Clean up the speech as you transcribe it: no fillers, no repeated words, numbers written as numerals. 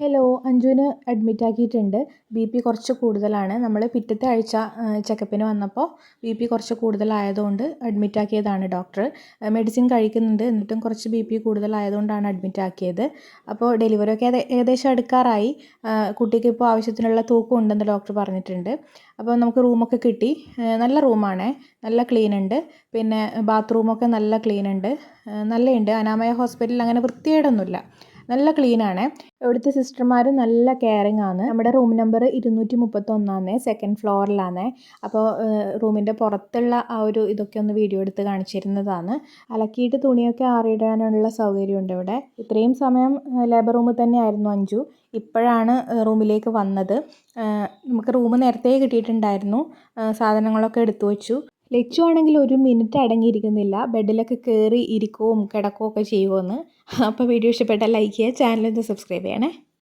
Hello, അഞ്ജുവിന് admit ആക്കിയിട്ടുണ്ട്. B കുറച്ച് കൂടുതലാണ്. നമ്മൾ പിറ്റത്തെ ആഴ്ച ചെക്കപ്പിന് വന്നപ്പോൾ ബി കുറച്ച് കൂടുതലായതുകൊണ്ട് അഡ്മിറ്റ് ആക്കിയതാണ് ഡോക്ടർ. മെഡിസിൻ കഴിക്കുന്നുണ്ട്, എന്നിട്ടും കുറച്ച് ബി കൂടുതലായതുകൊണ്ടാണ് അഡ്മിറ്റ് ആക്കിയത്. അപ്പോൾ ഡെലിവറി ഒക്കെ ഏകദേശം അടുക്കാറായി. കുട്ടിക്ക് ഇപ്പോൾ ആവശ്യത്തിനുള്ള തൂക്കം ഉണ്ടെന്ന് ഡോക്ടർ പറഞ്ഞിട്ടുണ്ട്. അപ്പോൾ നമുക്ക് റൂമൊക്കെ കിട്ടി. നല്ല റൂമാണ്, നല്ല ക്ലീൻ ഉണ്ട്. പിന്നെ ബാത്റൂമൊക്കെ നല്ല ക്ലീൻ ഉണ്ട്, നല്ലതുണ്ട്. അനാമയ ഹോസ്പിറ്റലിൽ അങ്ങനെ വൃത്തികേടൊന്നുമില്ല, നല്ല ക്ലീനാണ്. ഇവിടുത്തെ സിസ്റ്റർമാർ നല്ല കെയറിങ് ആണ്. നമ്മുടെ റൂം നമ്പർ 231 സെക്കൻഡ് ഫ്ലോറിലാണ്. അപ്പോൾ റൂമിൻ്റെ പുറത്തുള്ള ആ ഒരു ഇതൊക്കെ ഒന്ന് വീഡിയോ എടുത്ത് കാണിച്ചിരുന്നതാണ്. അലക്കിയിട്ട് തുണിയൊക്കെ ആറിയിടാനുള്ള സൗകര്യമുണ്ട് ഇവിടെ. ഇത്രയും സമയം ലേബർ റൂമിൽ തന്നെയായിരുന്നു അഞ്ജു. ഇപ്പോഴാണ് റൂമിലേക്ക് വന്നത്. നമുക്ക് റൂം നേരത്തെ കിട്ടിയിട്ടുണ്ടായിരുന്നു. സാധനങ്ങളൊക്കെ എടുത്തു വച്ചു. ലച്ചു ആണെങ്കിൽ ഒരു മിനിറ്റ് അടങ്ങിയിരിക്കുന്നില്ല. ബെഡിലൊക്കെ കയറി ഇരിക്കുകയും കിടക്കുകയും ഒക്കെ ചെയ്യുമെന്ന്. അപ്പോൾ വീഡിയോ ഇഷ്ടപ്പെട്ടാൽ ലൈക്ക് ചെയ്യുക, ചാനൽ ഒന്ന് സബ്സ്ക്രൈബ് ചെയ്യണേ.